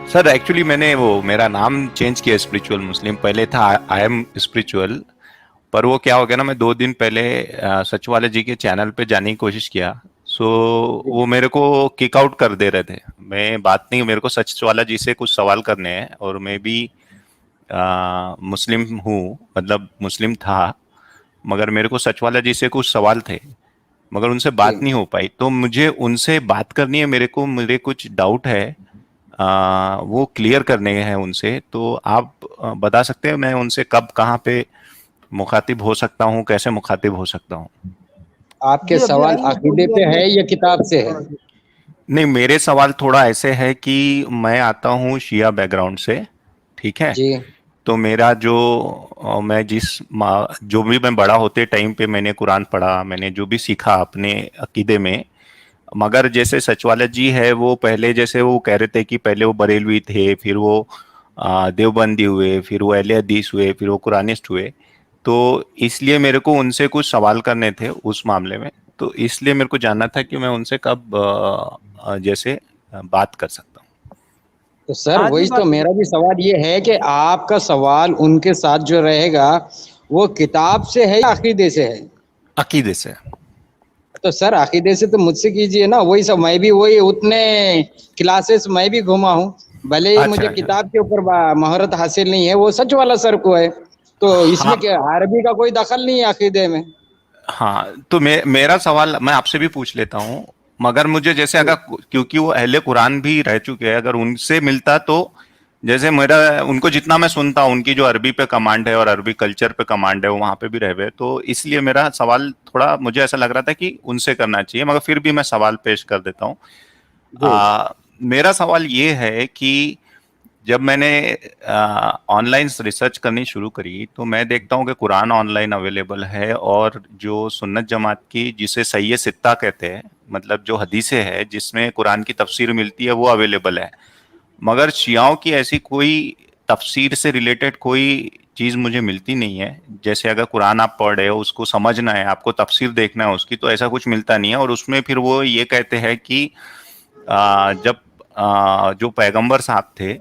Sir actually मैंने वो मेरा नाम चेंज किया स्पिरिचुअल मुस्लिम, पहले था आई एम स्पिरिचुअल। पर वो क्या हो गया ना, मैं 2 दिन पहले सचिवालय जी के चैनल पे जाने की कोशिश किया। सो जी। वो मेरे को किक आउट कर दे रहे थे। मैं बात नहीं, मेरे को सचिवालय जी से कुछ सवाल करने हैं और मैं भी मुस्लिम हूँ, मतलब मुस्लिम था। मगर मेरे को सचिवालय जी से कुछ सवाल थे, मगर उनसे जी। बात नहीं हो पाई। तो मुझे उनसे बात करनी है, मेरे कुछ डाउट है, वो क्लियर करने हैं उनसे। तो आप बता सकते हैं मैं उनसे कब कहाँ पे मुखातिब हो सकता हूँ, कैसे मुखातिब हो सकता हूँ? आपके जी, अभी सवाल आइए अकीदे थोड़ी पे देर में। है या किताब से है? नहीं, मेरे सवाल थोड़ा ऐसे है कि मैं आता हूँ शिया बैकग्राउंड से, ठीक है। जी। तो मेरा जो मैं जो भी मैं बड़ा होते टाइम पे मैंने कुरान पढ़ा, मैंने जो भी सीखा अपने अकीदे में। मगर जैसे सचिवालय जी है, वो पहले जैसे वो कह रहे थे कि पहले वो बरेलवी थे, फिर वो देवबंदी हुए, फिर वो अहले हदीस हुए, फिर वो कुरानिस्ट हुए। तो इसलिए मेरे को उनसे कुछ सवाल करने थे उस मामले में। तो इसलिए मेरे को जानना था कि मैं उनसे कब जैसे बात कर सकता हूँ। तो सर हाँ जी, वही तो बात। मेरा भी सवाल ये है कि आपका सवाल उनके साथ जो रहेगा वो किताब से है या अकीदे से है? अकीदे से। तो सर अकीदे से तो मुझसे कीजिए ना, वही सब मैं भी वही उतने क्लासेस मैं भी घुमा हूँ। भले ही अच्छा मुझे अच्छा। किताब के ऊपर महारत हासिल नहीं है, वो सच वाला सर को है। तो हाँ इसमें क्या अरबी का कोई दखल नहीं है अकीदे में। हाँ, तो मेरा सवाल मैं आपसे भी पूछ लेता हूँ। मगर मुझे जैसे अगर, क्योंकि वो अहले कुरान भी रह चुके हैं, अगर उनसे मिलता तो जैसे मेरा उनको जितना मैं सुनता हूँ, उनकी जो अरबी पे कमांड है और अरबी कल्चर पे कमांड है, वो वहां पे भी रहे हुए। तो इसलिए मेरा सवाल थोड़ा मुझे ऐसा लग रहा था कि उनसे करना चाहिए, मगर फिर भी मैं सवाल पेश कर देता हूँ। जी। मेरा सवाल ये है कि जब मैंने ऑनलाइन रिसर्च करनी शुरू करी, तो मैं देखता हूँ कि कुरान ऑनलाइन अवेलेबल है, और जो सुन्नत जमात की जिसे सही सित्ता कहते हैं, मतलब जो हदीसें हैं जिसमें कुरान की तफसीर मिलती है, वो अवेलेबल है। मगर शियाओं की ऐसी कोई तफसीर से रिलेटेड कोई चीज मुझे मिलती नहीं है। जैसे अगर कुरान आप पढ़ रहे हो, उसको समझना है, आपको तफसीर देखना है उसकी, तो ऐसा कुछ मिलता नहीं है। और उसमें फिर वो ये कहते हैं कि जब जो पैगंबर साहब थे,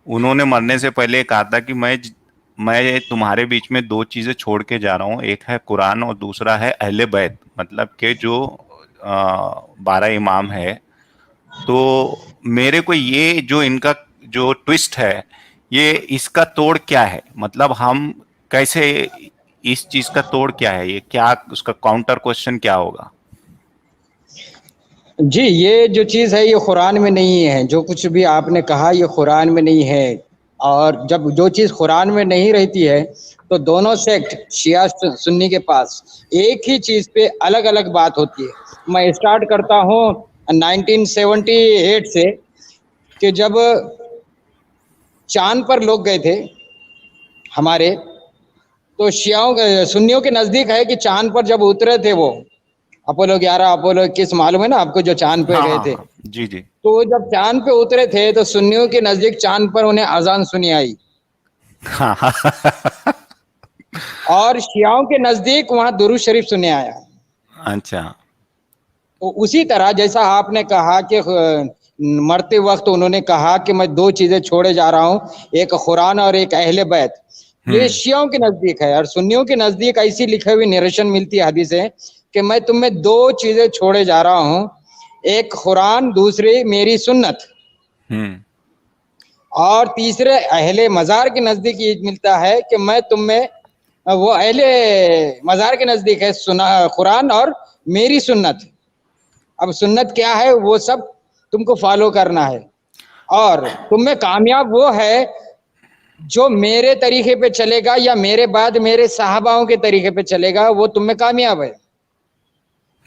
उन्होंने मरने से पहले कहा था कि मैं तुम्हारे बीच में 2 चीजें छोड़ के जा रहा हूँ, एक है कुरान और दूसरा है अहले बैत, मतलब के जो 12 इमाम है। तो मेरे को ये जो इनका जो ट्विस्ट है, ये इसका तोड़ क्या है, मतलब हम कैसे, इस चीज का तोड़ क्या है, ये क्या उसका काउंटर क्वेश्चन क्या होगा? जी, ये जो चीज़ है ये कुरान में नहीं है, जो कुछ भी आपने कहा ये कुरान में नहीं है। और जब जो चीज़ कुरान में नहीं रहती है तो दोनों सेक्ट शिया सुन्नी के पास एक ही चीज़ पे अलग अलग बात होती है। मैं स्टार्ट करता हूँ 1978 से, कि जब चांद पर लोग गए थे हमारे, तो शियाओं सुन्नियों के नज़दीक है कि चांद पर जब उतरे थे वो अपोलो 11 अपोलो 21 मालूम है ना आपको, जो चांद पे हाँ गए हाँ थे। हाँ, जी जी। तो जब चांद पे उतरे थे तो सुन्नियों के नजदीक चांद पर उन्हें अजान सुनी आई, हाँ हाँ। और शियाओं के नजदीक वहां दुरूद शरीफ सुने आया। अच्छा। तो उसी तरह जैसा आपने कहा कि मरते वक्त उन्होंने कहा कि मैं 2 चीजें छोड़े जा रहा हूं, एक कुरान और एक अहले बैत, ये हम्म। शियाओं के नजदीक है। और सुन्नियों के नजदीक ऐसी लिखी हुई निरेशन मिलती है हदीस है कि मैं तुम्हें 2 चीजें छोड़े जा रहा हूं, एक कुरान, दूसरी मेरी सुन्नत, हम्म। और तीसरे अहले मज़ार के नज़दीक ये मिलता है कि मैं तुम में, वो अहले मज़ार के नज़दीक है सुना कुरान और मेरी सुन्नत। अब सुन्नत क्या है वो सब तुमको फॉलो करना है, और तुम में कामयाब वो है जो मेरे तरीके पे चलेगा या मेरे बाद मेरे साहबाओं के तरीके पे चलेगा, वो तुम में कामयाब है।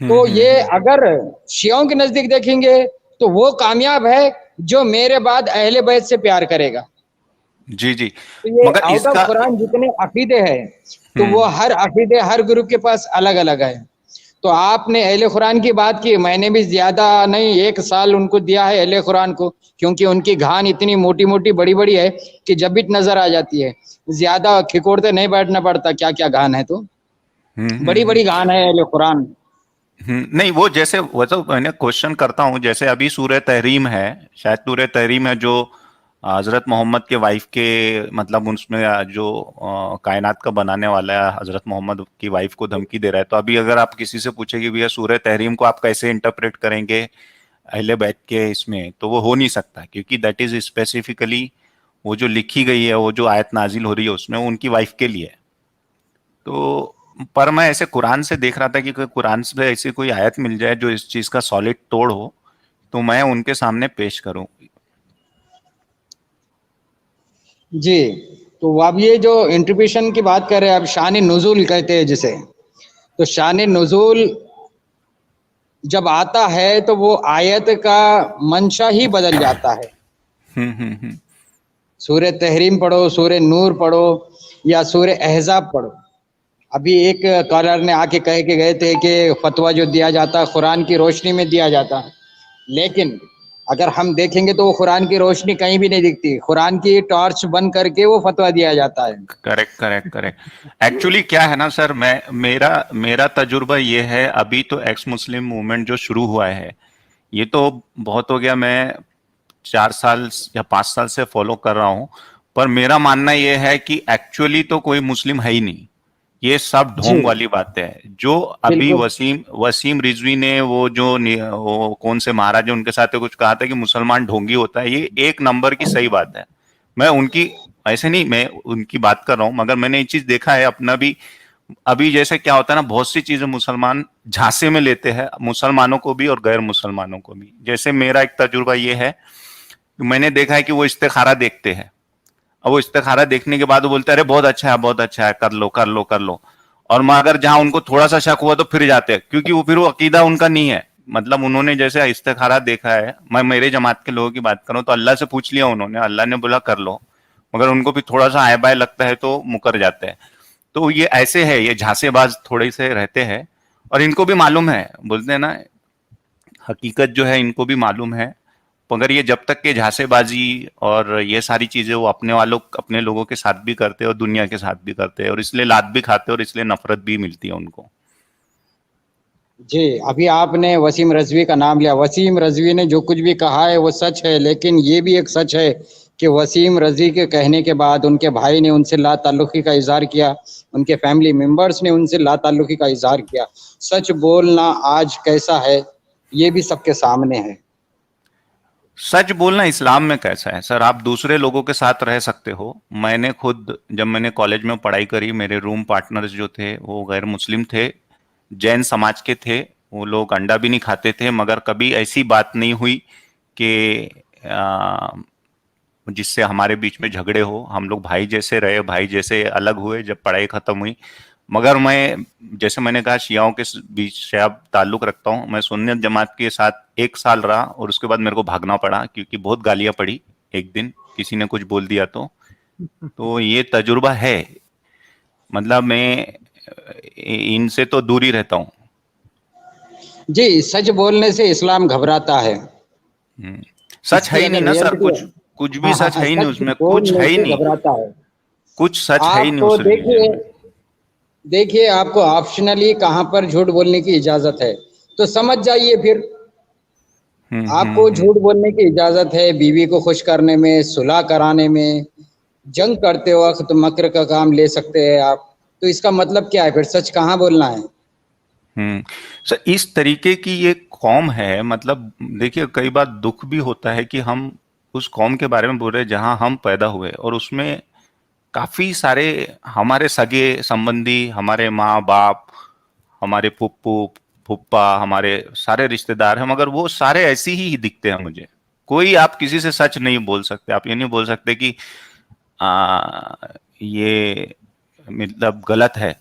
तो ये हम्म। अगर शियाओं के नज़दीक देखेंगे तो वो कामयाब है जो मेरे बाद अहले बैत से प्यार करेगा। जी जी। तो ये मगर आउट ऑफ इसका। कुरान जितने अकीदे हैं, तो वो हम्म। हर अकीदे हर ग्रुप के पास अलग अलग है। तो आपने अहले कुरान की बात की, मैंने भी ज्यादा नहीं 1 साल उनको दिया है अहले कुरान को, क्योंकि उनकी घान इतनी मोटी मोटी बड़ी बड़ी है कि जब भी नजर आ जाती है, ज्यादा खिकोड़ते नहीं बैठना पड़ता क्या क्या घान है। तो बड़ी हम्म। बड़ी घान है अहले कुरान। नहीं, वो जैसे वो तो मैंने क्वेश्चन करता हूँ, जैसे अभी सूरह तहरीम है, शायद सूरह तहरीम है जो हजरत मोहम्मद के वाइफ के, मतलब उसमें जो कायनात का बनाने वाला है हजरत मोहम्मद की वाइफ को धमकी दे रहा है। तो अभी अगर आप किसी से पूछे कि भैया सूरह तहरीम को आप कैसे इंटरप्रेट करेंगे अहले बैत के इसमें, तो वो हो नहीं सकता, क्योंकि दैट इज स्पेसिफिकली वो जो लिखी गई है, वो जो आयत नाजिल हो रही है उसमें, वो उनकी वाइफ के लिए है। तो पर मैं ऐसे कुरान से देख रहा था कि कोई कुरान से ऐसी कोई आयत मिल जाए जो इस चीज का सॉलिड तोड़ हो, तो मैं उनके सामने पेश करूं। जी। तो अब ये जो इंटरप्रिटेशन की बात कर रहे हैं, अब शान नुज़ूल कहते हैं जिसे, तो शान नुज़ूल जब आता है तो वो आयत का मंशा ही बदल जाता है। हम्म। सूरह तहरीम पढ़ो, सूरह नूर पढ़ो या सूरह अहज़ाब पढ़ो। अभी एक कॉलर ने आके कह के गए थे कि फतवा जो दिया जाता है कुरान की रोशनी में दिया जाता है, लेकिन अगर हम देखेंगे तो वो कुरान की रोशनी कहीं भी नहीं दिखती। कुरान की टॉर्च बंद करके वो फतवा दिया जाता है। Correct correct correct. एक्चुअली क्या है ना सर, मैं मेरा मेरा तजुर्बा ये है, अभी तो एक्स मुस्लिम मूवमेंट जो शुरू हुआ है, ये तो बहुत हो गया, मैं 4 साल या 5 साल से फॉलो कर रहा हूँ। पर मेरा मानना ये है कि एक्चुअली तो कोई मुस्लिम है ही नहीं, ये सब जी ढोंग वाली बातें हैं। जो अभी बिल्कुल। वसीम वसीम रिजवी ने वो कौन से महाराज उनके साथ कुछ कहा था कि मुसलमान ढोंगी होता है, ये एक नंबर की सही बात है। मैं उनकी ऐसे नहीं, मैं उनकी बात कर रहा हूं, मगर मैंने ये चीज देखा है अपना भी। अभी जैसे क्या होता है ना, बहुत सी चीजें मुसलमान झांसे में लेते हैं, मुसलमानों को भी और गैर मुसलमानों को भी। जैसे मेरा एक तजुर्बा ये है कि मैंने देखा है कि वो इस्तिखारा देखते हैं, अब वो इस्तिखारा देखने के बाद वो बोलते हैं अरे बहुत अच्छा है, बहुत अच्छा है, कर लो कर लो कर लो। और मगर जहां उनको थोड़ा सा शक हुआ तो फिर जाते हैं, क्योंकि वो फिर वो अकीदा उनका नहीं है। मतलब उन्होंने जैसे इस्तिखारा देखा है, मैं मेरे जमात के लोगों की बात करूं तो अल्लाह से पूछ लिया उन्होंने, अल्लाह ने बोला कर लो, मगर उनको भी थोड़ा सा आय बाय लगता है तो मुकर जाते हैं। तो ये ऐसे है, ये झांसेबाज थोड़े से रहते हैं, और इनको भी मालूम है, बोलते हैं ना, हकीकत जो है इनको भी मालूम है। मगर ये जब तक के झांसेबाजी और ये सारी चीजें वो अपने वालों अपने लोगों के साथ भी करते हैं और दुनिया के साथ भी करते हैं, और इसलिए लात भी खाते हैं और इसलिए नफरत भी मिलती है उनको। जी, अभी आपने वसीम रजवी का नाम लिया। वसीम रजवी ने जो कुछ भी कहा है वो सच है, लेकिन ये भी एक सच है कि वसीम रजवी के कहने के बाद उनके भाई ने उनसे ला ताल्लुकी का इजहार किया, उनके फैमिली मेंबर्स ने उनसे ला ताल्लुकी का इजहार किया। सच बोलना आज कैसा है ये भी सबके सामने है। सच बोलना इस्लाम में कैसा है सर? आप दूसरे लोगों के साथ रह सकते हो। मैंने खुद जब मैंने कॉलेज में पढ़ाई करी, मेरे रूम पार्टनर्स जो थे वो गैर मुस्लिम थे, जैन समाज के थे। वो लोग अंडा भी नहीं खाते थे, मगर कभी ऐसी बात नहीं हुई कि जिससे हमारे बीच में झगड़े हो। हम लोग भाई जैसे रहे, भाई जैसे अलग हुए जब पढ़ाई खत्म हुई। मगर मैं, जैसे मैंने कहा, शियाओं के बीच से अब ताल्लुक रखता हूँ। मैं सुन्नत जमात के साथ 1 साल रहा और उसके बाद मेरे को भागना पड़ा, क्योंकि बहुत गालियां पड़ी एक दिन किसी ने कुछ बोल दिया तो ये तजुर्बा है। मतलब मैं इनसे तो दूर ही रहता हूँ। जी, सच बोलने से इस्लाम घबराता है। सच है इसकी ही नहीं अगर ना सर, रियलिटी कुछ कुछ भी हाँ हाँ सच हाँ, है ही नहीं सच उसमें, कुछ बोलने है ही से नहीं, घबराता है। कुछ सच है ही नहीं आपको उस रिलीजन देखिए, में। देखिए आपको ऑप्शनली कहाँ पर झूठ बोलने की इजाजत है, तो समझ जाइए फिर। आपको हम्म। झूठ बोलने की इजाजत है बीवी को खुश करने में, सुलह कराने में, जंग करते वक्त मक्र का काम ले सकते हैं आप। तो इसका मतलब क्या है फिर, सच कहाँ बोलना है? हम्म। सर इस तरीके की ये कौम है, मतलब देखिए कई बार दुख भी होता है कि हम उस कौम के बारे में बोल रहे हैं जहां हम पैदा हुए, और उसमें काफी सारे हमारे सगे संबंधी, हमारे माँ बाप, हमारे फुप्पू फुप्पा, हमारे सारे रिश्तेदार हैं, मगर वो सारे ऐसे ही दिखते हैं मुझे। कोई, आप किसी से सच नहीं बोल सकते। आप ये नहीं बोल सकते कि ये मतलब गलत है।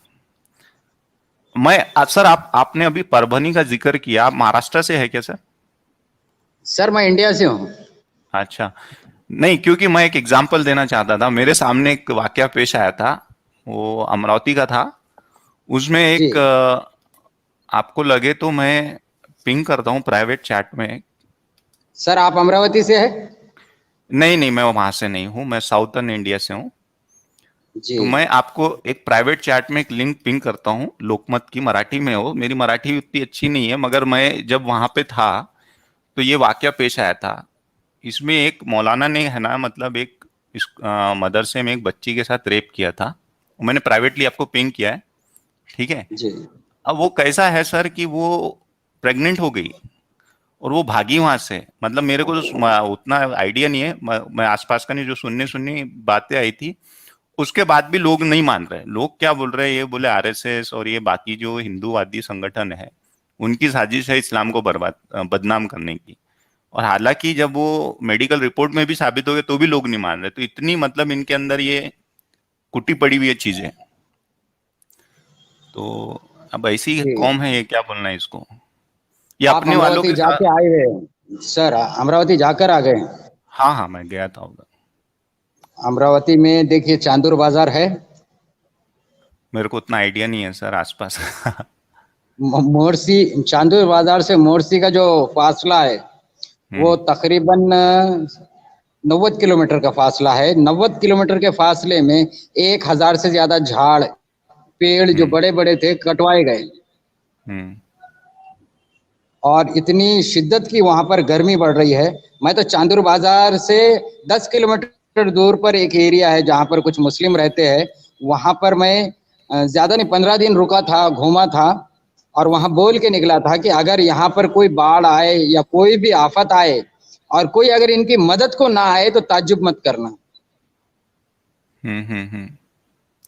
मैं सर, आपने अभी परभनी का जिक्र किया, आप महाराष्ट्र से है क्या सर? सर मैं इंडिया से हूँ। अच्छा। नहीं, क्योंकि मैं एक एग्जांपल देना चाहता था। मेरे सामने एक वाकया पेश आया था, वो अमरावती का था। उसमें जी एक आपको लगे तो मैं पिंग करता हूँ प्राइवेट चैट में। सर, आप अमरावती से है? नहीं नहीं, मैं वहां से नहीं हूँ, मैं साउथर्न इंडिया से हूँ। जी तो मैं आपको एक प्राइवेट चैट में एक लिंक पिंग करता हूँ, लोकमत की, मराठी में हो। मेरी मराठी उतनी अच्छी नहीं है, मगर मैं जब वहां पे था तो ये वाकया पेश आया था। इसमें एक मौलाना ने है ना, मतलब एक इस मदरसे में एक बच्ची के साथ रेप किया था। मैंने प्राइवेटली आपको पिंग किया है, ठीक है। जी अब वो कैसा है सर कि वो प्रेग्नेंट हो गई और वो भागी वहां से। मतलब मेरे को तो उतना आइडिया नहीं है, मैं आसपास का नहीं, जो सुनने सुननी बातें आई थी उसके बाद भी लोग नहीं मान रहे। लोग क्या बोल रहे हैं, ये बोले आरएसएस और ये बाकी जो हिंदूवादी संगठन है उनकी साजिश है इस्लाम को बदनाम करने की। और हालांकि जब वो मेडिकल रिपोर्ट में भी साबित हो गए तो भी लोग नहीं मान रहे। तो इतनी मतलब इनके अंदर ये कुटी पड़ी हुई है चीजें। तो अब ऐसी जी। कौम है, ये क्या बोलना है इसको, ये आप अपने वालों अमरावती के साथ। जाके आए हुए हैं सर? अमरावती जाकर आ गए हैं? हाँ हाँ, मैं गया था उधर। अमरावती में देखिए चांदूर बाजार है। मेरे को उतना आइडिया नहीं है सर आसपास। मोरसी, चांदूर बाजार से मोरसी का जो फासला है वो हम्म तकरीबन 90 किलोमीटर का फासला है। 90 किलोमीटर के फासले में 1,000 से ज्यादा झाड़ पेड़ जो हम्म बड़े बड़े थे कटवाए गए। हम्म और इतनी शिद्दत की वहां पर गर्मी बढ़ रही है। मैं तो चांदूर बाजार से 10 किलोमीटर दूर पर एक एरिया है जहाँ पर कुछ मुस्लिम रहते हैं, वहां पर मैं ज्यादा नहीं 15 दिन रुका था, घूमा था। और वहां बोल के निकला था कि अगर यहाँ पर कोई बाढ़ आए या कोई भी आफत आए और कोई अगर इनकी मदद को ना आए तो ताज्जुब मत करना।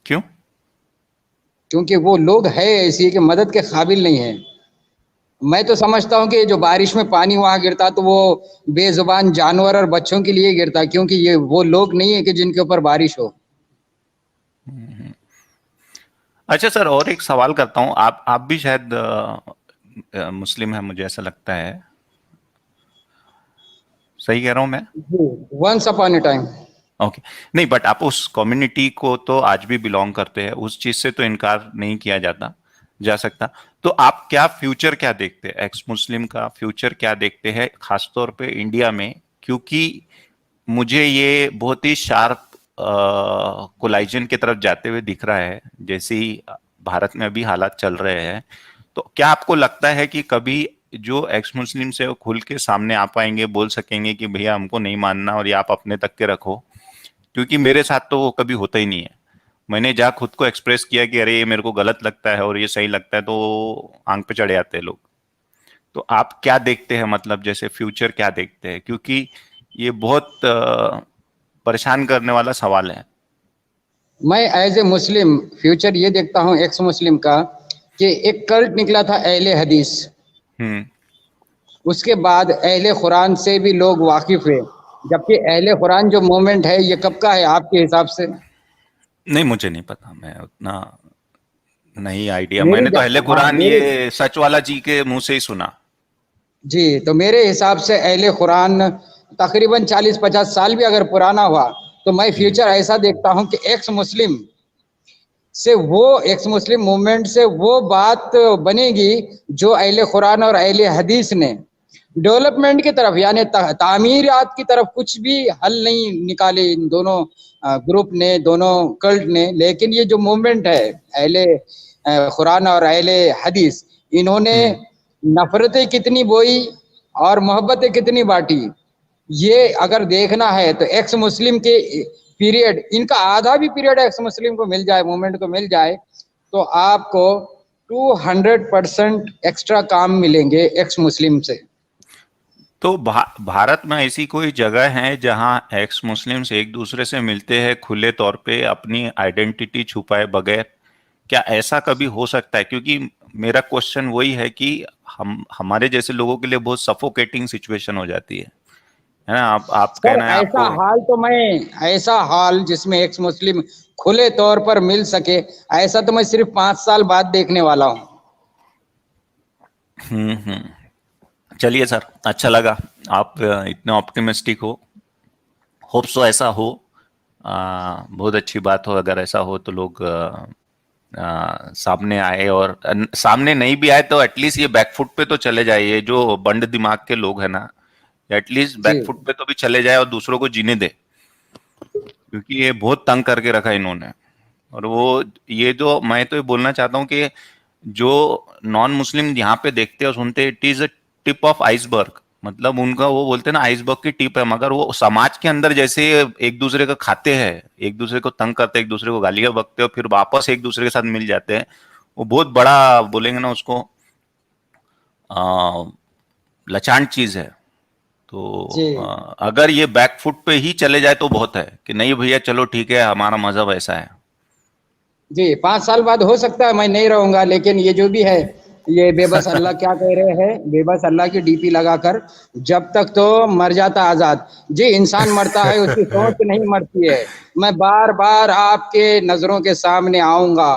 क्यों? क्योंकि वो लोग है ऐसी कि मदद के काबिल नहीं है। मैं तो समझता हूँ कि जो बारिश में पानी वहां गिरता तो वो बेजुबान जानवर और बच्चों के लिए गिरता, क्योंकि ये वो लोग नहीं है कि जिनके ऊपर बारिश हो। अच्छा सर, और एक सवाल करता हूँ। आप भी शायद मुस्लिम है, मुझे ऐसा लगता है। सही कह रहा हूँ मैं? Once upon a time. Okay. नहीं, बट आप उस कम्युनिटी को तो आज भी बिलोंग करते हैं, उस चीज से तो इनकार नहीं किया जा सकता। तो आप क्या फ्यूचर क्या देखते हैं, एक्स मुस्लिम का फ्यूचर क्या देखते हैं, खासतौर पे इंडिया में? क्योंकि मुझे ये बहुत ही शार्प कोलाइजन की तरफ जाते हुए दिख रहा है, जैसे ही भारत में अभी हालात चल रहे हैं। तो क्या आपको लगता है कि कभी जो एक्स मुस्लिम से वो खुल के सामने आ पाएंगे, बोल सकेंगे कि भैया हमको नहीं मानना और ये आप अपने तक के रखो? क्योंकि मेरे साथ तो वो कभी होता ही नहीं है। मैंने जहाँ खुद को एक्सप्रेस किया कि अरे ये मेरे को गलत लगता है और ये सही लगता है, तो आंख पे चढ़े आते हैं लोग। तो आप क्या देखते हैं, मतलब जैसे फ्यूचर क्या देखते हैं? क्योंकि ये बहुत परेशान करने वाला सवाल है। मैं एज ए मुस्लिम फ्यूचर ये देखता हूँ एक्स मुस्लिम का, कि एक कल्ट निकला था अहले हदीस। हम्म उसके बाद अहले कुरान से भी लोग वाकिफ है। जबकि अहले कुरान जो मूवमेंट है ये कब का है आपके हिसाब से? नहीं, मुझे नहीं पता, मैं उतना नहीं आइडिया। मेरे मैंने तो अहले हाँ कुरान मेरे ये सच वाला जी के मुंह से ही सुना। जी, तो मेरे हिसाब से अहले कुरान तकरीबन 40-50 साल भी अगर पुराना हुआ तो मैं हम्म फ्यूचर ऐसा देखता हूँ कि एक्स मुस्लिम से वो एक्स मुस्लिम मूवमेंट से वो बात बनेगी जो अहले कुरान और अहले हदीस ने डेवलपमेंट की तरफ यानी तामीरात की तरफ कुछ भी हल नहीं निकाले इन दोनों ग्रुप ने, दोनों कल्ट ने। लेकिन ये जो मूवमेंट है अहले कुरान और अहले हदीस, इन्होंने हम्म नफरतें कितनी बोई और मोहब्बतें कितनी बांटी। ये अगर देखना है तो एक्स मुस्लिम के पीरियड, इनका आधा भी पीरियड एक्स मुस्लिम को मिल जाए, मूवमेंट को मिल जाए, तो आपको 200% एक्स्ट्रा काम मिलेंगे एक्स मुस्लिम से। तो भारत में ऐसी कोई जगह है जहां एक्स मुस्लिम्स एक दूसरे से मिलते हैं खुले तौर पे, अपनी आइडेंटिटी छुपाए बगैर? क्या ऐसा कभी हो सकता है? क्योंकि मेरा क्वेश्चन वही है कि हम हमारे जैसे लोगों के लिए बहुत सफोकेटिंग सिचुएशन हो जाती है ना? आप सर कहना है ऐसा आपको। हाल तो मैं ऐसा हाल जिसमें एक्स मुस्लिम खुले तौर पर मिल सके, ऐसा तो मैं सिर्फ 5 साल बाद देखने वाला हूँ। चलिए सर, अच्छा लगा आप इतने ऑप्टिमिस्टिक हो। होप सो ऐसा हो। बहुत अच्छी बात हो अगर ऐसा हो तो लोग सामने आए, और सामने नहीं भी आए तो एटलीस्ट ये बैकफुट पे तो चले जाए। ये जो बंड दिमाग के लोग हैं ना, एटलीस्ट जी बैकफुट पे तो भी चले जाए और दूसरों को जीने दे। क्योंकि ये बहुत तंग करके रखा है इन्होंने। और वो ये जो मैं तो ये बोलना चाहता हूँ कि जो नॉन मुस्लिम यहाँ पे देखते और सुनते, it is a tip of iceberg. मतलब उनका वो बोलते हैं ना आइसबर्ग की टिप है, मगर वो समाज के अंदर जैसे एक दूसरे को खाते हैं, एक दूसरे को तंग करते हैं, एक दूसरे को गालियां बकते हैं और फिर वापस एक दूसरे के साथ मिल जाते हैं, वो बहुत बड़ा बोलेंगे ना उसको लचांड चीज है। तो जी अगर ये बैकफुट पे ही चले जाए तो बहुत है कि नहीं भैया चलो ठीक है हमारा मजहब ऐसा है। जी, 5 साल बाद हो सकता है मैं नहीं रहूंगा, लेकिन ये जो भी है, ये बेबस अल्लाह क्या कह रहे हैं, बेबस अल्लाह की डीपी लगाकर, जब तक तो मर जाता आजाद। जी, इंसान मरता है, उसकी सोच नहीं मरती है। मैं बार बार आपके नजरों के सामने आऊंगा,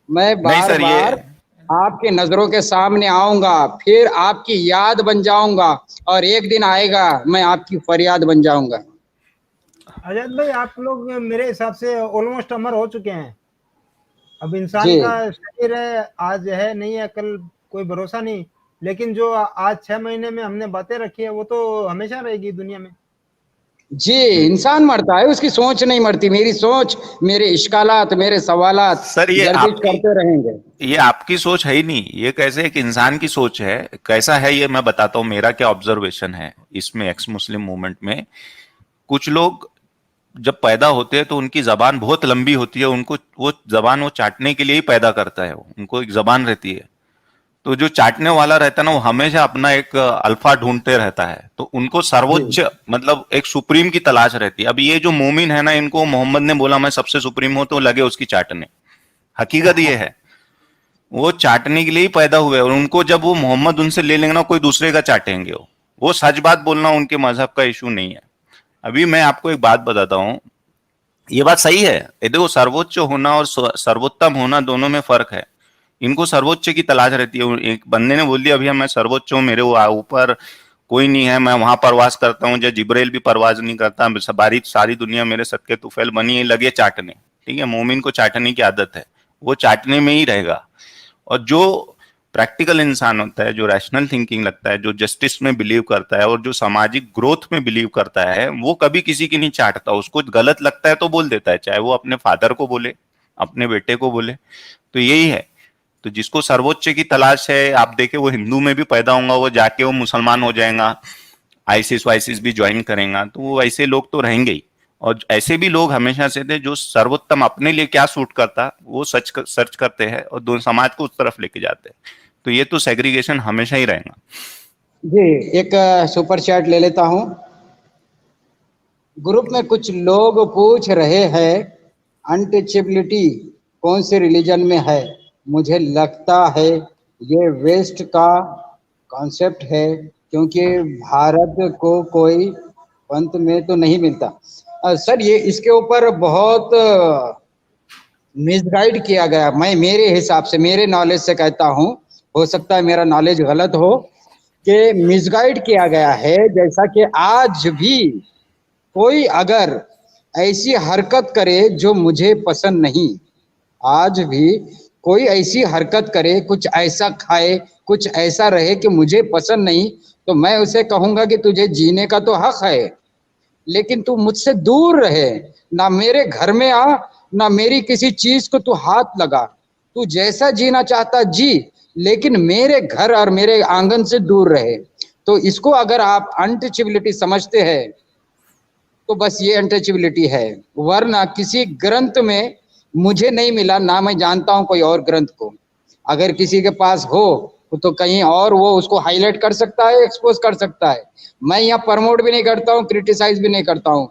मैं नहीं बार सर ये बार आपके नजरों के सामने आऊंगा, फिर आपकी याद बन जाऊंगा, और एक दिन आएगा मैं आपकी फरियाद बन जाऊंगा। आजाद भाई, आप लोग मेरे हिसाब से ऑलमोस्ट अमर हो चुके हैं। अब जी इंसान का शरीर है, आज है नहीं है, कल कोई भरोसा नहीं। लेकिन जो आज 6 महीने में हमने बातें रखी है वो तो हमेशा रहेगी दुनिया में। जी, इंसान मरता है, उसकी सोच नहीं मरती। मेरी सोच, मेरे इश्कालात, मेरे सवालात सर गर्दिश करते रहेंगे। ये आपकी सोच है ही नहीं, ये कैसे एक इंसान की सोच है। कैसा है ये मैं बताता हूँ, मेरा क्या ऑब्जर्वेशन है इसमें एक्स मुस्लिम मूवमेंट में। कुछ लोग जब पैदा होते हैं तो उनकी जबान बहुत लंबी होती है, उनको वो जबान वो चाटने के लिए ही पैदा करता है, उनको एक जबान रहती है। तो जो चाटने वाला रहता है ना वो हमेशा अपना एक अल्फा ढूंढते रहता है, तो उनको जी सर्वोच्च मतलब एक सुप्रीम की तलाश रहती है। अब ये जो मोमिन है ना, इनको मोहम्मद ने बोला मैं सबसे सुप्रीम हूं तो लगे उसकी चाटने। हकीकत ये है, वो चाटने के लिए ही पैदा हुए, और उनको जब वो मोहम्मद उनसे ले लेंगे ना कोई दूसरे का चाटेंगे। वो सच बात बोलना उनके मजहब का इशू नहीं है। अभी मैं आपको एक बात बताता हूँ, ये बात सही है। ये देखो सर्वोच्च होना और सर्वोत्तम होना दोनों में फर्क है। इनको सर्वोच्च की तलाश रहती है। एक बंदे ने बोल दिया भैया मैं सर्वोच्च हूँ, मेरे वो ऊपर कोई नहीं है, मैं वहां परवाज करता हूँ, जब जिब्राइल भी परवाज नहीं करता, सारी सारी दुनिया मेरे सदके तुफैल बनी है, लगे चाटने। ठीक है, मोमिन को चाटने की आदत है, वो चाटने में ही रहेगा। और जो प्रैक्टिकल इंसान होता है, जो रैशनल थिंकिंग लगता है, जो जस्टिस में बिलीव करता है और जो सामाजिक ग्रोथ में बिलीव करता है, वो कभी किसी की नहीं चाटता। उसको गलत लगता है तो बोल देता है, चाहे वो अपने फादर को बोले, अपने बेटे को बोले। तो यही है। तो जिसको सर्वोच्च की तलाश है, आप देखे वो हिंदू में भी पैदा होगा, वो जाके वो मुसलमान हो जाएगा, आईसिस वाइसिस भी ज्वाइन करेगा, तो वो ऐसे लोग तो रहेंगे ही। और ऐसे भी लोग हमेशा से थे जो सर्वोत्तम अपने लिए क्या सूट करता वो सर्च करते हैं और दोनों समाज को उस तरफ लेके जाते हैं। तो ये तो सेग्रीगेशन हमेशा ही रहेगा। जी, एक सुपर चैट ले लेता हूँ। ग्रुप में कुछ लोग पूछ रहे हैं अनटचेबिलिटी कौन से रिलीजन में है। मुझे लगता है ये वेस्ट का कॉन्सेप्ट है, क्योंकि भारत को कोई पंथ में तो नहीं मिलता। सर, ये इसके ऊपर बहुत मिसगाइड किया गया। मैं मेरे हिसाब से, मेरे नॉलेज से कहता हूँ, हो सकता है मेरा नॉलेज गलत हो, कि मिसगाइड किया गया है। जैसा कि आज भी कोई अगर ऐसी हरकत करे जो मुझे पसंद नहीं, आज भी कोई ऐसी हरकत करे, कुछ ऐसा खाए, कुछ ऐसा रहे कि मुझे पसंद नहीं, तो मैं उसे कहूंगा कि तुझे जीने का तो हक है, लेकिन तू मुझसे दूर रहे। ना मेरे घर में आ, ना मेरी किसी चीज को तू हाथ लगा। तू जैसा जीना चाहता जी, लेकिन मेरे घर और मेरे आंगन से दूर रहे। तो इसको अगर आप अनटचेबिलिटी समझते हैं तो बस ये अनटचेबिलिटी है, वरना किसी ग्रंथ में मुझे नहीं मिला, ना मैं जानता हूं कोई और ग्रंथ को। अगर किसी के पास हो तो कहीं और वो उसको हाईलाइट कर सकता है, एक्सपोज कर सकता है। मैं यहाँ प्रमोट भी नहीं करता हूँ, क्रिटिसाइज भी नहीं करता हूँ,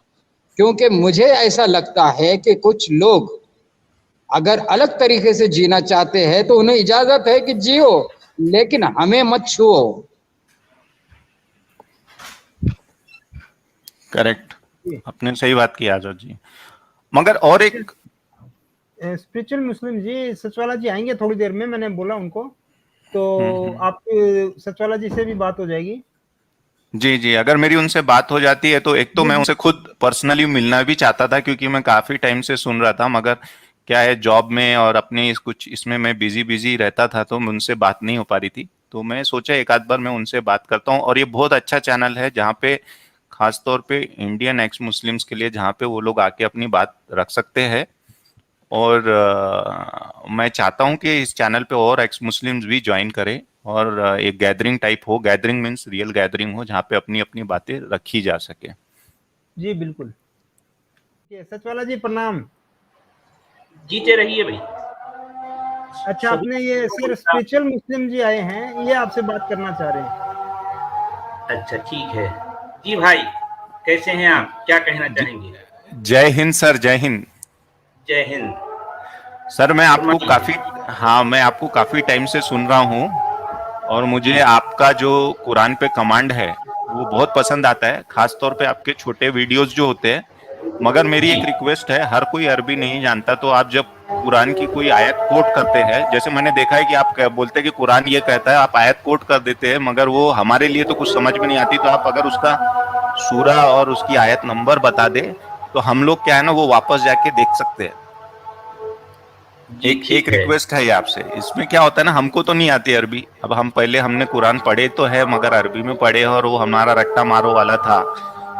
क्योंकि मुझे ऐसा लगता है कि कुछ लोग अगर अलग तरीके से जीना चाहते हैं तो उन्हें इजाजत है कि जियो, लेकिन हमें मत छुओ। करेक्ट, आपने सही बात की आजाद जी। मगर और एक स्पिरिचुअल मुस्लिम जी, सचवाला जी आएंगे थोड़ी देर में, मैंने बोला उनको, तो आप सचवाला जी से भी बात हो जाएगी। जी जी, अगर मेरी उनसे बात हो जाती है तो एक तो जी मैं जी उनसे खुद पर्सनली मिलना भी चाहता था, क्योंकि मैं काफी टाइम से सुन रहा था, मगर क्या है जॉब में और अपने इस कुछ इसमें मैं बिजी बिजी रहता था, तो उनसे बात नहीं हो पा रही थी। तो मैं सोचा एक आध बार मैं उनसे बात करता हूँ। और ये बहुत अच्छा चैनल है जहाँ पे खास तौर पे इंडियन एक्स मुस्लिम्स के लिए, जहाँ पे वो लोग आके अपनी बात रख सकते हैं और मैं चाहता हूं कि इस चैनल पे और एक्स मुस्लिम्स भी ज्वाइन करें और एक गैदरिंग टाइप हो, गैदरिंग मीन्स रियल गैदरिंग हो, जहाँ पे अपनी अपनी बातें रखी जा सके। जी बिल्कुल। ये सचवाला जी प्रणाम। जीते रहिए भाई। अच्छा, सभी आपने ये सर स्पिरिचुअल मुस्लिम जी आए हैं, ये आपसे बात करना चाह रहे हैं। अच्छा ठीक है जी भाई, कैसे हैं आप, क्या कहना चाहेंगे? जय हिंद सर, जय हिंद। जय हिंद सर मैं आपको फरमाइए। मैं आपको काफी टाइम से सुन रहा हूँ और मुझे आपका जो कुरान पे कमांड है वो बहुत पसंद आता है, खास तौर पे आपके छोटे वीडियोस जो होते हैं। मगर मेरी जी एक रिक्वेस्ट है, हर कोई अरबी नहीं जानता, तो आप जब कुरान की कोई आयत कोट करते हैं, जैसे मैंने देखा है कि आप बोलते हैं कि कुरान ये कहता है, आप आयत कोट कर देते हैं, मगर वो हमारे लिए तो कुछ समझ में नहीं आती, तो आप अगर उसका सूरा और उसकी आयत नंबर बता दे तो हम लोग क्या है ना वो वापस जाके देख सकते हैं। जी एक ठीक है। रिक्वेस्ट है ये आपसे। इसमें क्या होता है ना, हमको तो नहीं आती अरबी, अब हम पहले हमने कुरान पढ़े तो है मगर अरबी में पढ़े और वो हमारा रट्टा मारो वाला था,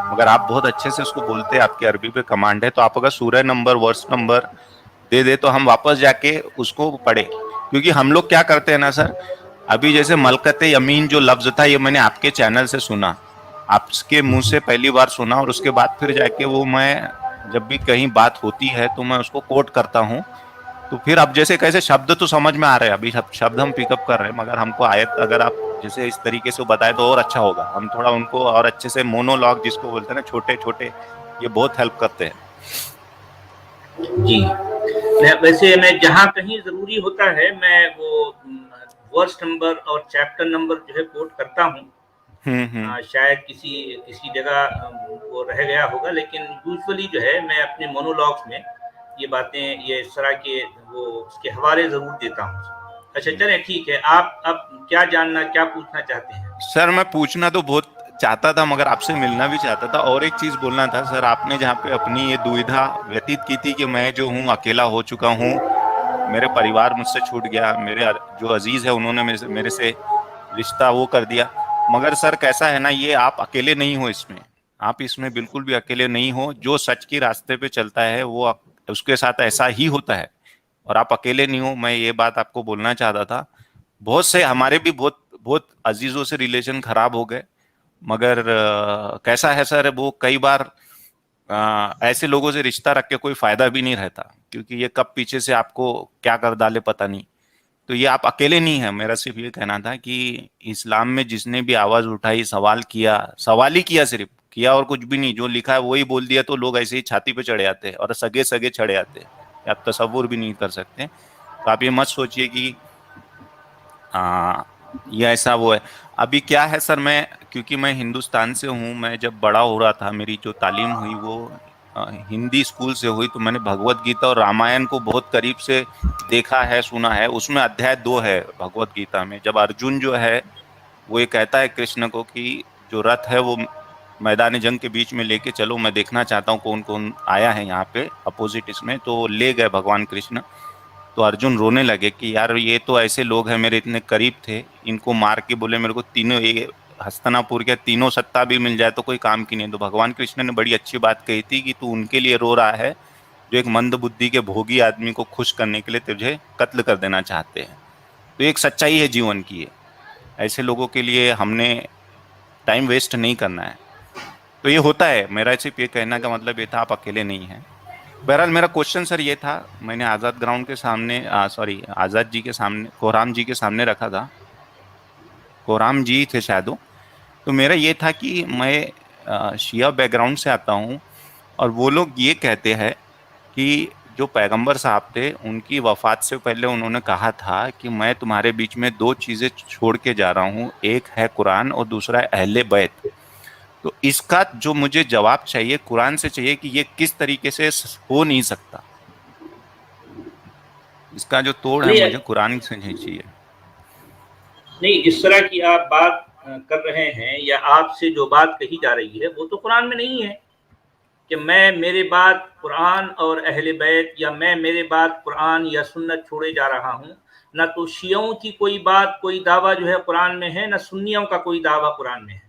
मगर आप बहुत अच्छे से उसको बोलते हैं, आपके अरबी पे कमांड है, तो आप अगर सूरह नंबर वर्स नंबर दे दे तो हम वापस जाके उसको पढ़े। क्योंकि हम लोग क्या करते हैं ना सर, अभी जैसे मलकत यमीन जो लफ्ज था ये मैंने आपके चैनल से सुना, आपके मुंह से पहली बार सुना, और उसके बाद फिर जाके वो मैं जब भी कहीं बात होती है तो मैं उसको कोट करता हूँ। तो फिर अब जैसे कैसे शब्द तो समझ में आ रहे हैं, अभी शब्द हम पिकअप कर रहे हैं, मगर हमको आयत अगर आप जैसे इस तरीके से बताए तो और अच्छा होगा, हम थोड़ा उनको और अच्छे से मोनोलॉग जिसको बोलते हैं ना, छोटे छोटे, ये बहुत हेल्प करते हैं। जी वैसे मैं जहाँ कहीं जरूरी होता है मैं वो वर्स नंबर और चैप्टर नंबर जो है कोट करता हूँ। शायद किसी किसी जगह वो रह गया होगा, लेकिन यूजुअली जो है मैं अपने मोनोलॉग्स में ये बातें, ये इस तरह के वो उसके हवाले जरूर देता हूँ। अच्छा चलें ठीक है, आप अब क्या जानना, क्या पूछना चाहते हैं? सर मैं पूछना तो बहुत चाहता था मगर आपसे मिलना भी चाहता था, और एक चीज बोलना था सर। आपने जहाँ पे अपनी ये दुविधा व्यतीत की थी कि मैं जो हूँ अकेला हो चुका हूँ, मेरे परिवार मुझसे छूट गया, मेरे जो अजीज है उन्होंने मेरे से रिश्ता वो कर दिया, मगर सर कैसा है ना, ये आप अकेले नहीं हो इसमें, आप इसमें बिल्कुल भी अकेले नहीं हो। जो सच के रास्ते पे चलता है वो उसके साथ ऐसा ही होता है, और आप अकेले नहीं हो, मैं ये बात आपको बोलना चाहता था। बहुत से हमारे भी बहुत बहुत अजीजों से रिलेशन खराब हो गए, मगर कैसा है सर, वो कई बार ऐसे लोगों से रिश्ता रख के कोई फायदा भी नहीं रहता, क्योंकि ये कब पीछे से आपको क्या कर डाले पता नहीं। तो ये आप अकेले नहीं है, मेरा सिर्फ ये कहना था कि इस्लाम में जिसने भी आवाज उठाई, सवाल किया, सवाल ही किया, सिर्फ किया और कुछ भी नहीं, जो लिखा है वही बोल दिया, तो लोग ऐसे ही छाती पे चढ़े आते हैं और सगे सगे चढ़े आते हैं, आप तसव्वुर भी नहीं कर सकते। तो आप ये मत सोचिए कि ये ऐसा वो है। अभी क्या है सर, मैं क्योंकि मैं हिंदुस्तान से हूँ, मैं जब बड़ा हो रहा था मेरी जो तालीम हुई वो हिंदी स्कूल से हुई, तो मैंने भगवत गीता और रामायण को बहुत करीब से देखा है, सुना है। उसमें अध्याय 2 है भगवत गीता में, जब अर्जुन जो है वो ये कहता है कृष्ण को कि जो रथ है वो मैदान जंग के बीच में लेके चलो, मैं देखना चाहता हूँ कौन कौन आया है यहाँ पे अपोजिट इसमें, तो ले गए भगवान कृष्ण। तो अर्जुन रोने लगे कि यार ये तो ऐसे लोग हैं मेरे इतने करीब थे, इनको मार के बोले मेरे को तीनों ये हस्तिनापुर के तीनों सत्ता भी मिल जाए तो कोई काम की नहीं। तो भगवान कृष्ण ने बड़ी अच्छी बात कही थी कि तू उनके लिए रो रहा है जो एक मंद बुद्धि के भोगी आदमी को खुश करने के लिए तुझे कत्ल कर देना चाहते हैं। तो एक सच्चाई है जीवन की है, ऐसे लोगों के लिए हमने टाइम वेस्ट नहीं करना है। तो ये होता है, मेरा सिर्फ ये कहना का मतलब ये था, आप अकेले नहीं हैं। बहरहाल मेरा क्वेश्चन सर ये था, मैंने आज़ाद ग्राउंड के सामने सॉरी आज़ाद जी के सामने, कोहराम जी के सामने रखा था, कोहराम जी थे शायद वो। तो मेरा ये था कि मैं शिया बैकग्राउंड से आता हूँ और वो लोग ये कहते हैं कि जो पैगंबर साहब थे उनकी वफात से पहले उन्होंने कहा था कि मैं तुम्हारे बीच में 2 चीज़ें छोड़ के जा रहा हूँ, एक है कुरान और दूसरा है अहले बैत। तो इसका जो मुझे जवाब चाहिए कुरान से चाहिए कि ये किस तरीके से हो नहीं सकता, इसका जो तोड़ है मुझे कुरान से नहीं चाहिए। नहीं, इस तरह की आप बात कर रहे हैं या आपसे जो बात कही जा रही है वो तो कुरान में नहीं है कि मैं मेरे बाद कुरान और अहले बैत, या मैं मेरे बाद कुरान या सुन्नत छोड़े जा रहा हूँ। ना तो शियों की कोई बात, कोई दावा जो है कुरान में है, ना सुन्नियों का कोई दावा कुरान में है।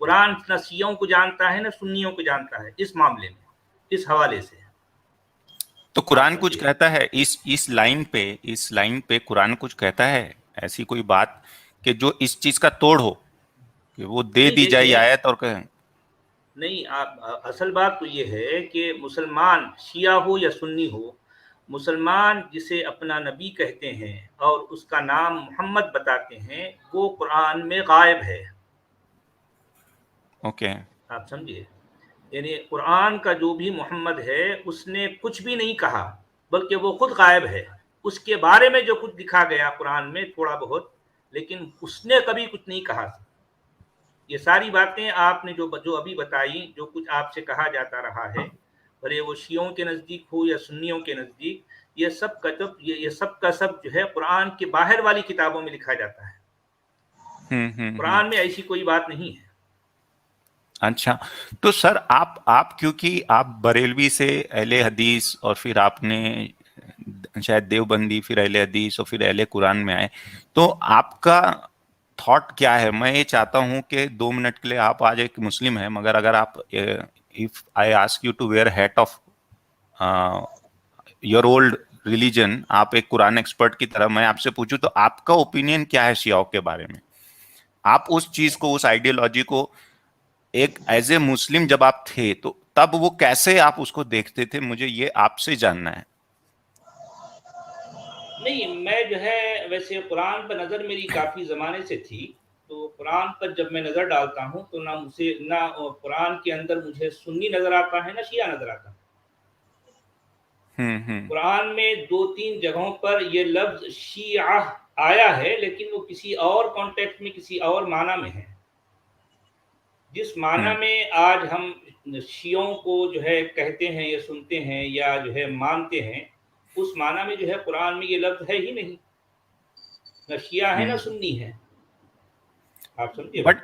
कुरान ना शियों को जानता है ना सुन्नियों को जानता है इस मामले में, इस हवाले से। तो कुरान कुछ कहता है इस लाइन पे कुरान कुछ कहता है, ऐसी कोई बात कि जो इस चीज का तोड़ हो, कि वो दे नहीं दी जाए देखिए, आयत और कहें? नहीं, आप असल बात तो ये है कि मुसलमान शिया हो या सुन्नी हो, मुसलमान जिसे अपना नबी कहते हैं और उसका नाम मोहम्मद बताते हैं, वो कुरान में गायब है। ओके। आप समझिए, यानी कुरान का जो भी मोहम्मद है उसने कुछ भी नहीं कहा, बल्कि वो खुद गायब है। उसके बारे में जो कुछ लिखा गया कुरान में थोड़ा बहुत, लेकिन उसने कभी कुछ नहीं कहा। ये सारी बातें आपने जो अभी बताई, जो कुछ आपसे कहा जाता रहा है, भले वो शियों के नज़दीक हो या सुन्नियों के नज़दीक, ये सब ये सब का सब जो है कुरान के बाहर वाली किताबों में लिखा जाता है। कुरान में ऐसी कोई बात नहीं है। अच्छा, तो सर आप क्योंकि आप बरेलवी से अहले हदीस और फिर आपने शायद देवबंदी, फिर अहले हदीस और फिर अहले कुरान में आए, तो आपका थॉट क्या है? मैं ये चाहता हूं कि 2 मिनट के लिए, आप आज एक मुस्लिम है, मगर अगर आप, if I ask you to wear hat of your old religion, आप एक कुरान एक्सपर्ट की तरह मैं आपसे पूछूं तो आपका ओपिनियन क्या है शियाओं के बारे में? आप उस चीज को, उस आइडियोलॉजी को एक एज ए मुस्लिम जब आप थे तो तब वो कैसे आप उसको देखते थे, मुझे ये आपसे जानना है। नहीं, मैं जो है वैसे कुरान पर नज़र मेरी काफ़ी ज़माने से थी, तो कुरान पर जब मैं नज़र डालता हूँ तो ना कुरान के अंदर मुझे सुन्नी नज़र आता है, ना शिया नज़र आता है। कुरान में 2-3 जगहों पर ये लफ्ज़ शिया आया है, लेकिन वो किसी और कॉन्टेक्स्ट में, किसी और माना में है। जिस माना में आज हम शियों को जो है कहते हैं या सुनते हैं या जो है मानते हैं, उस माना में जो है कुरान में ये लफ्ज़ है ही नहीं। ना शिया है ना सुन्नी है। आप समझिए। बट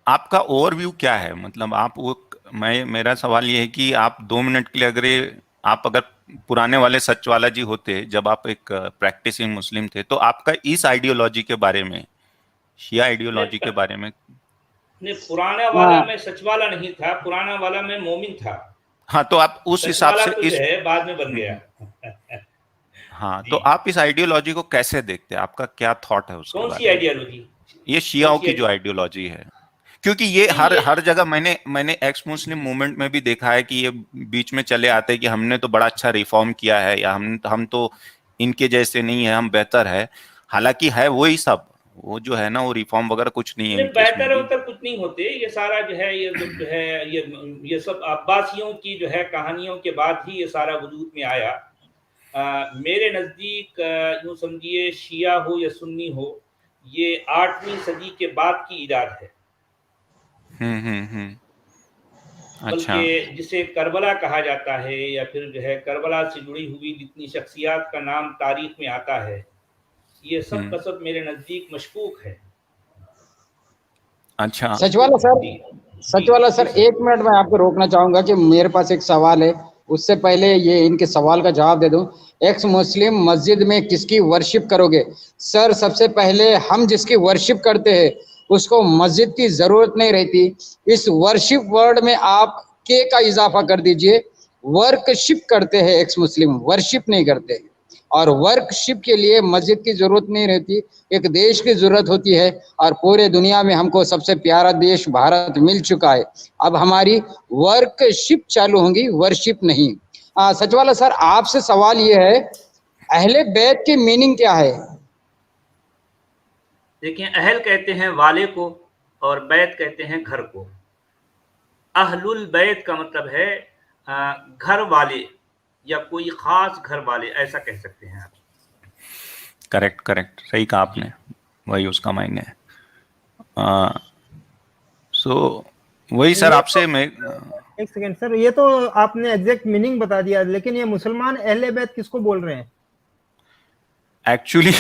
आपका ओवरव्यू क्या है? मतलब आप वो, मेरा सवाल ये है कि आप 2 मिनट के लिए अगर पुराने वाले सच वाला जी होते, जब आप एक प्रैक्टिसिंग मुस्लिम थे, तो आपका इस आइडियोलॉजी के बारे में, शिया आइडियोलॉजी के बारे में? नहीं, पुराना वाला मैं सच वाला नहीं था, पुराना वाला मैं मोमिन था। हाँ, तो आप उस हिसाब से तो जो है बाद में बन गया। हाँ, तो आप इस आइडियोलॉजी को कैसे देखते हैं? आपका क्या थॉट है उसके बारे में? कौन सी आइडियोलॉजी? ये शियाओं की जो आइडियोलॉजी है, क्योंकि ये हर जगह मैंने एक्स मुस्लिम मूवमेंट में भी देखा है कि ये बीच में चले आते हैं कि हमने तो बड़ा अच्छा रिफॉर्म किया है, या हम तो इनके जैसे नहीं है, हम बेहतर है। हालांकि है वही सब, वो जो है ना, वो रिफॉर्म वगैरह कुछ नहीं है। बेहतर होकर कुछ नहीं होते। ये सारा जो है ये सब अब्बासियों की जो है कहानियों के बाद ही ये सारा वजूद में आया। मेरे नज़दीक यूँ समझिए, शिया हो या सुन्नी हो, ये 8वीं सदी के बाद की इजाद है। अच्छा। बल्कि जिसे करबला कहा जाता है, या फिर जो है करबला से जुड़ी हुई जितनी शख्सियात का नाम तारीख में आता है, ये सब का सब मेरे नज़दीक मशकूक है। अच्छा, सच वाला सर, 1 मिनट मैं आपको रोकना चाहूंगा कि मेरे पास एक सवाल है। उससे पहले ये इनके सवाल का जवाब दे दूं। एक्स मुस्लिम मस्जिद में किसकी वर्शिप करोगे? सर, सबसे पहले हम जिसकी वर्शिप करते हैं उसको मस्जिद की जरूरत नहीं रहती। इस वर्शिप वर्ड में आप के का इजाफा कर दीजिए। वर्कशिप करते हैं एक्स मुस्लिम, वर्शिप नहीं करते। और वर्कशिप के लिए मस्जिद की जरूरत नहीं रहती, एक देश की जरूरत होती है। और पूरे दुनिया में हमको सबसे प्यारा देश भारत मिल चुका है। अब हमारी वर्कशिप चालू होंगी, वर्शिप नहीं। सच वाला सर, आपसे सवाल ये है, अहले बैत की मीनिंग क्या है? देखिए, अहल कहते हैं वाले को और बैत कहते हैं घर को। अहलुल बैत का मतलब है घर वाले या कोई खास घर वाले, ऐसा कह सकते हैं आप। करेक्ट, सही कहा आपने, वही उसका मायने है। सो वही सर, आपसे मैं एक सेकंड सर, ये तो आपने एग्जैक्ट मीनिंग बता दिया, लेकिन ये मुसलमान अहले बैत किसको बोल रहे हैं एक्चुअली?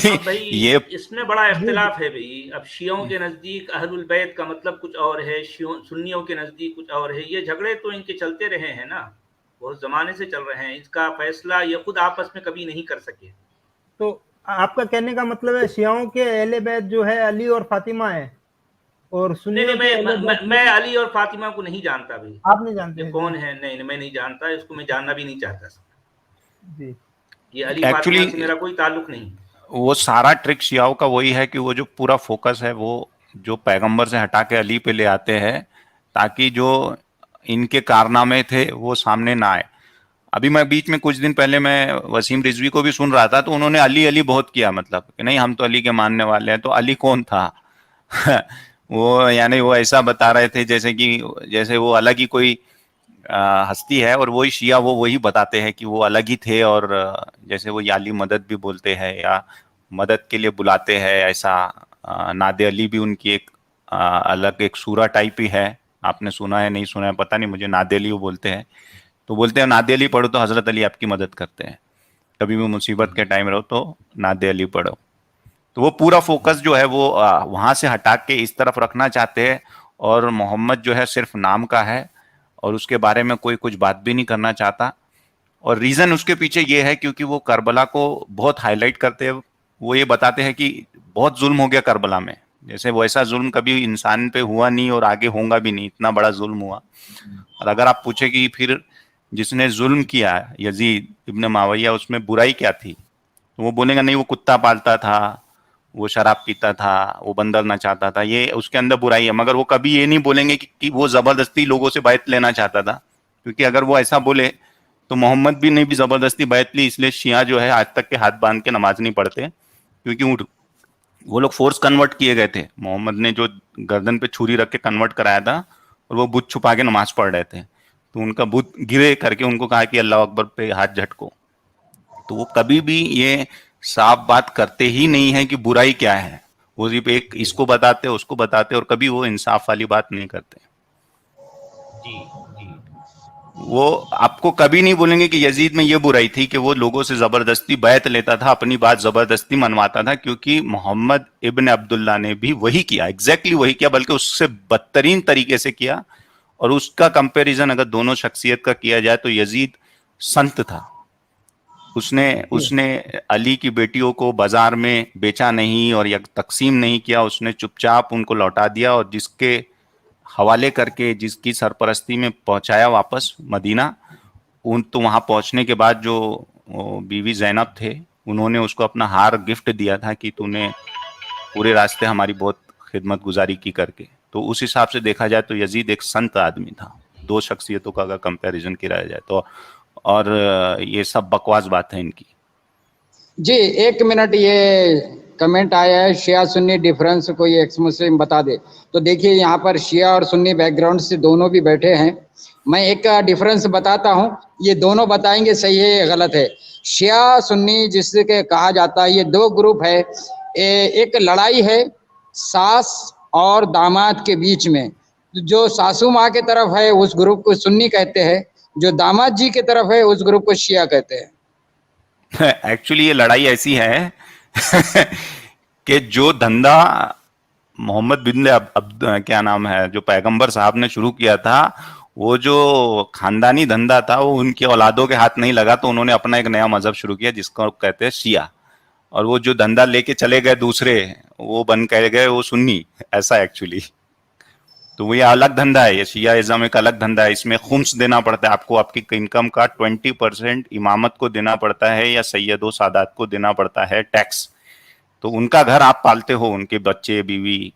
ये इसमें बड़ा इख्तिलाफ है भाई। अब शियों के नज़दीक अहलुल बैत का मतलब कुछ और है, सुन्नियों के नज़दीक कुछ और है। ये झगड़े तो इनके चलते रहे हैं ना, बहुत ज़माने से चल रहे हैं। इसका फैसला ये खुद आपस में कभी नहीं कर सके। तो आपका कहने का मतलब है शियाओं के अहले बैत जो है अली और फातिमा है, और सुन्नियों नहीं, मैं अली और फातिमा को नहीं जानता भाई। आप नहीं जानते? कौन है? नहीं, मैं नहीं जानता इसको, मैं जानना भी नहीं चाहता। जी ये अली फातिमा एक्चुअली से मेरा कोई ताल्लुक नहीं। वो सारा ट्रिक शियाओं का वही है कि वो जो पूरा फोकस है वो जो पैगंबर से हटा के अली पे ले आते हैं, ताकि जो इनके कारनामे थे वो सामने ना आए। अभी मैं बीच में कुछ दिन पहले मैं वसीम रिजवी को भी सुन रहा था, तो उन्होंने अली अली बहुत किया, मतलब कि नहीं हम तो अली के मानने वाले हैं। तो अली कौन था? वो यानी वो ऐसा बता रहे थे जैसे कि जैसे वो अलग ही कोई हस्ती है, और वही शिया वो वही बताते हैं कि वो अलग ही थे। और जैसे वो याली मदद भी बोलते हैं या मदद के लिए बुलाते हैं ऐसा। नादे अली भी उनकी एक अलग एक सूरा टाइप ही है। आपने सुना है नहीं सुना है पता नहीं, मुझे नादे अली वो बोलते हैं। तो बोलते हैं नादे अली पढ़ो तो हजरत अली आपकी मदद करते हैं, कभी भी मुसीबत के टाइम रहो तो नादे अली पढ़ो। तो वो पूरा फोकस जो है वो वहां से हटा के इस तरफ रखना चाहते हैं। और मोहम्मद जो है सिर्फ नाम का है और उसके बारे में कोई कुछ बात भी नहीं करना चाहता। और रीजन उसके पीछे ये है क्योंकि वो करबला को बहुत हाईलाइट करते हैं। वो ये बताते हैं कि बहुत जुल्म हो गया करबला में, जैसे वैसा जुल्म कभी इंसान पे हुआ नहीं और आगे होगा भी नहीं, इतना बड़ा जुल्म हुआ। और अगर आप पूछे कि फिर जिसने जुल्म किया यजीद इब्न माविया उसमें बुराई क्या थी, तो वो बोलेगा नहीं वो कुत्ता पालता था, वो शराब पीता था, वो बंदर नचाता था, ये उसके अंदर बुराई है। मगर वो कभी ये नहीं बोलेंगे कि वो जबरदस्ती लोगों से बैत लेना चाहता था, क्योंकि अगर वो ऐसा बोले तो मोहम्मद भी ने भी जबरदस्ती बैत ली। इसलिए शिया जो है आज तक के हाथ बांध के नमाज नहीं पढ़ते, क्योंकि वो लोग फोर्स कन्वर्ट किए गए थे। मोहम्मद ने जो गर्दन पे छुरी रख के कन्वर्ट कराया था, और वो बुत छुपा के नमाज पढ़ रहे थे, तो उनका बुत गिरे करके उनको कहा कि अल्लाह अकबर पे हाथ झटको। तो वो कभी भी ये साफ बात करते ही नहीं है कि बुराई क्या है। वो सिर्फ एक इसको बताते उसको बताते, और कभी वो इंसाफ वाली बात नहीं करते। जी जी वो आपको कभी नहीं बोलेंगे कि यजीद में ये बुराई थी कि वो लोगों से जबरदस्ती बैत लेता था, अपनी बात जबरदस्ती मनवाता था, क्योंकि मोहम्मद इब्न अब्दुल्ला ने भी वही किया, एग्जैक्टली वही किया, बल्कि उससे बदतरीन तरीके से किया। और उसका कंपैरिजन अगर दोनों शख्सियत का किया जाए तो यजीद संत था। उसने उसने अली की बेटियों को बाजार में बेचा नहीं और या तकसीम नहीं किया, उसने चुपचाप उनको लौटा दिया, और जिसके हवाले करके जिसकी सरपरस्ती में पहुंचाया वापस मदीना। उन तो वहां पहुंचने के बाद जो बीवी जैनब थे, उन्होंने उसको अपना हार गिफ्ट दिया था कि तूने पूरे रास्ते हमारी बहुत खिदमत गुजारी की करके। तो उस हिसाब से देखा जाए तो यजीद एक संत आदमी था, दो शख्सियतों का अगर कंपैरिजन किया जाए तो। और ये सब बकवास बात है इनकी। जी 1 मिनट, ये कमेंट आया है शिया सुन्नी डिफरेंस कोई एक्स मुस्लिम बता दे। तो देखिए यहाँ पर शिया और सुन्नी बैकग्राउंड से दोनों भी बैठे हैं। मैं एक का डिफरेंस बताता हूँ, ये दोनों बताएंगे सही है या गलत है। शिया सुन्नी जिसके कहा जाता है, ये दो ग्रुप है। एक लड़ाई है सास और दामाद के बीच में। जो सासू माँ के तरफ है उस ग्रुप को सुन्नी कहते हैं, जो दामाद जी के तरफ है उस ग्रुप को शिया कहते हैं। एक्चुअली ये लड़ाई ऐसी है कि जो धंधा मोहम्मद बिन क्या नाम है जो पैगंबर साहब ने शुरू किया था, वो जो खानदानी धंधा था वो उनकी औलादों के हाथ नहीं लगा, तो उन्होंने अपना एक नया मजहब शुरू किया जिसको कहते हैं शिया। और वो जो धंधा लेके चले गए दूसरे, वो बन कर गए वो सुन्नी, ऐसा एक्चुअली। तो वो ये अलग धंधा है, ये शियाइज्म एक अलग धंधा है। इसमें खुम्स देना पड़ता है आपको, आपकी इनकम का 20% इमामत को देना पड़ता है या सैयदो सादात को देना पड़ता है टैक्स। तो उनका घर आप पालते हो, उनके बच्चे बीवी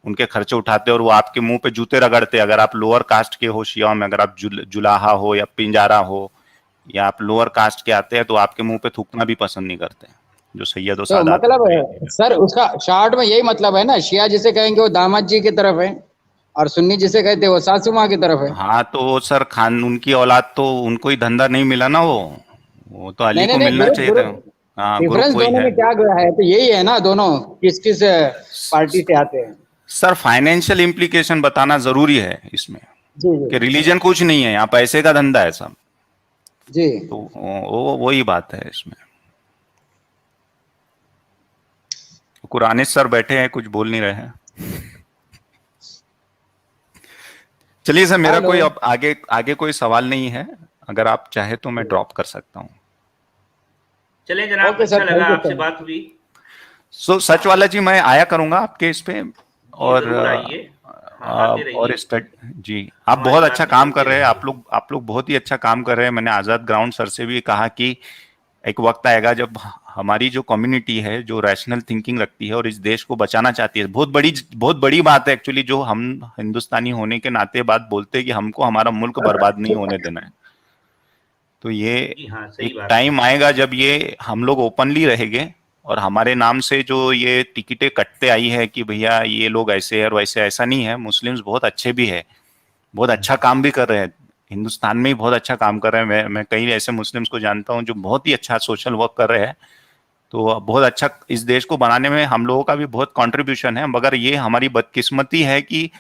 उनके खर्चे उठाते हो, और वो आपके मुंह पे जूते रगड़ते। अगर आप लोअर कास्ट के हो शिया में, अगर आप जुलाहा हो या पिंजारा हो या आप लोअर कास्ट के आते हैं, तो आपके मुंह पे थूकना भी पसंद नहीं करते जो सैयदो तो सादात। मतलब सर उसका शॉर्ट में यही मतलब है ना, शिया जिसे कहेंगे वो दामाद जी की तरफ है और सुन्नी जिसे कहते हैं वो सासू माँ की तरफ है। हाँ तो सर खान उनकी औलाद तो उनको ही धंधा नहीं मिला ना, वो तो अली नहीं नहीं को नहीं, मिलना ग्रुप चाहिए था। ग्रुप हाँ डिफरेंस ग्रुप वही दोनों है में क्या गया है, तो यही है ना, दोनों किस किस पार्टी से आते हैं। सर। फाइनेंशियल इम्प्लीकेशन बताना जरूरी है इसमें, जी जी कि रिलीजन कुछ नहीं है, यहाँ पैसे का धंधा है सब। जी। तो वो वही बात है इसमें। कुरानिस सर बैठे हैं, कुछ बोल नहीं रहे हैं। चलिए सर, मेरा हेलो। कोई अब आगे आगे कोई सवाल नहीं है, अगर आप चाहे तो मैं ड्रॉप कर सकता हूँ। चले जनाब, ओके अच्छा सर, लगा थैंक यू आपसे सर। बात हुई। सच वाला जी मैं आया करूंगा आपके इस पे। जी और जरूर आइए, हाँ आते और रहिए, जी आप हमारे बहुत अच्छा साथ में काम कर जुड़ते रहे हैं। रहिए। आप लोग बहुत ही अच्छा काम कर रहे हैं। मैंने आजाद ग्राउंड सर से भी कहा कि एक वक्त आएगा जब हमारी जो कम्युनिटी है, जो रैशनल थिंकिंग रखती है और इस देश को बचाना चाहती है, बहुत बड़ी बात है एक्चुअली, जो हम हिंदुस्तानी होने के नाते बात बोलते हैं कि हमको हमारा मुल्क बर्बाद नहीं होने देना है। तो ये एक टाइम आएगा जब ये हम लोग ओपनली रहेंगे और हमारे नाम से जो ये टिकटें कटते आई है कि भैया ये लोग ऐसे है और वैसे, ऐसा नहीं है। मुस्लिम्स बहुत अच्छे भी है, बहुत अच्छा काम भी कर रहे हैं, हिंदुस्तान में ही बहुत अच्छा काम कर रहे हैं। मैं कई ऐसे मुस्लिम्स को जानता हूं जो बहुत ही अच्छा सोशल वर्क कर रहे हैं। तो बहुत अच्छा, इस देश को बनाने में हम लोगों का भी बहुत कंट्रीब्यूशन है। मगर ये हमारी बदकिस्मती है कि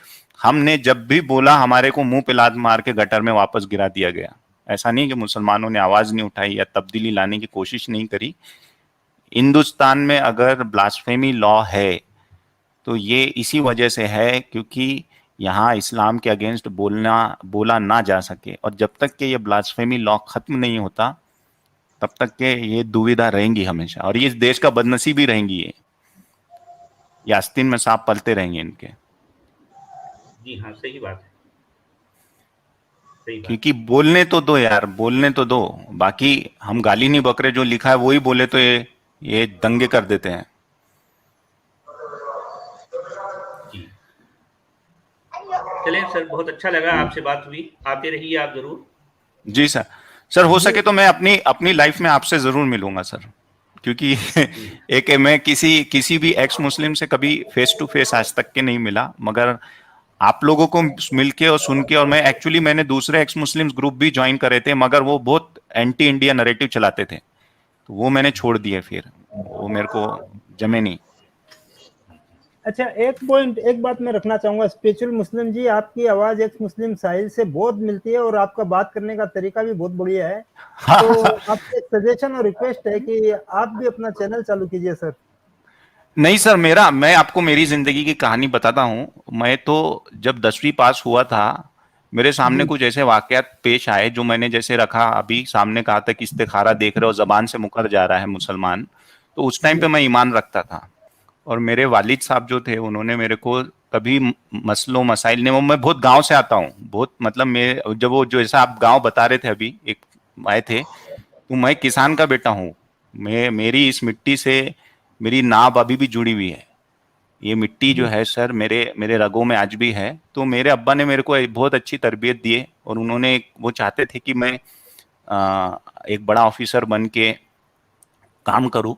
हमने जब भी बोला हमारे को मुंह पे लात मार के गटर में वापस गिरा दिया गया। ऐसा नहीं कि मुसलमानों ने आवाज नहीं उठाई या तब्दीली लाने की कोशिश नहीं करी। हिंदुस्तान में अगर ब्लास्फेमी लॉ है तो ये इसी वजह से है क्योंकि यहाँ इस्लाम के अगेंस्ट बोला ना जा सके, और जब तक कि ये ब्लास्फेमी लॉ खत्म नहीं होता तब तक के ये दुविधा रहेंगी हमेशा, और ये इस देश का बदनसीबी रहेंगी। ये आस्तीन में सांप पलते रहेंगे इनके। जी हाँ, सही बात है, सही बात। क्योंकि बोलने तो दो यार, बोलने तो दो, बाकी हम गाली नहीं बकरे, जो लिखा है वही बोले तो ये दंगे कर देते हैं। चलें सर, बहुत अच्छा लगा आपसे बात हुई, आते रहिए आप जरूर। जी सर। सर हो सके तो मैं अपनी लाइफ में आपसे जरूर मिलूंगा सर, क्योंकि एक मैं किसी भी एक्स मुस्लिम से कभी फेस टू फेस आज तक के नहीं मिला, मगर आप लोगों को मिलके और सुन के, और मैंने दूसरे एक्स मुस्लिम्स ग्रुप भी ज्वाइन करे थे, मगर वो बहुत एंटी इंडिया नैरेटिव चलाते थे, तो वो मैंने छोड़ दिए, फिर वो मेरे को जमे नहीं। अच्छा, एक बात मैं रखना चाहूंगा स्पिरिचुअल मुस्लिम जी, आपकी आवाज एक्स मुस्लिम साहिल से बहुत मिलती है और आपका बात करने का तरीका भी बहुत बढ़िया है। तो आपसे सजेशन और रिक्वेस्ट है कि आप भी अपना चैनल चालू कीजिए सर। नहीं सर, मैं आपको मेरी जिंदगी की कहानी बताता हूँ। मैं तो जब 10वीं पास हुआ था, मेरे सामने कुछ ऐसे वाकयात पेश आए जो मैंने जैसे रखा अभी सामने, कहा था कि इस्तिखारा देख रहे हो, जबान से मुकर जा रहा है मुसलमान। तो उस टाइम पे मैं ईमान रखता था, और मेरे वालिद साहब जो थे उन्होंने मेरे को कभी मसलों मसाइल ने, मैं बहुत गांव से आता हूँ, बहुत मतलब मैं जब वो जो ऐसा आप गांव बता रहे थे अभी एक आए थे, तो मैं किसान का बेटा हूँ। मेरी इस मिट्टी से मेरी नाब अभी भी जुड़ी हुई है। ये मिट्टी जो है सर मेरे रगों में आज भी है। तो मेरे अब्बा ने मेरे को बहुत अच्छी तरबियत दी, और उन्होंने वो चाहते थे कि मैं एक बड़ा ऑफिसर बन के काम करूं,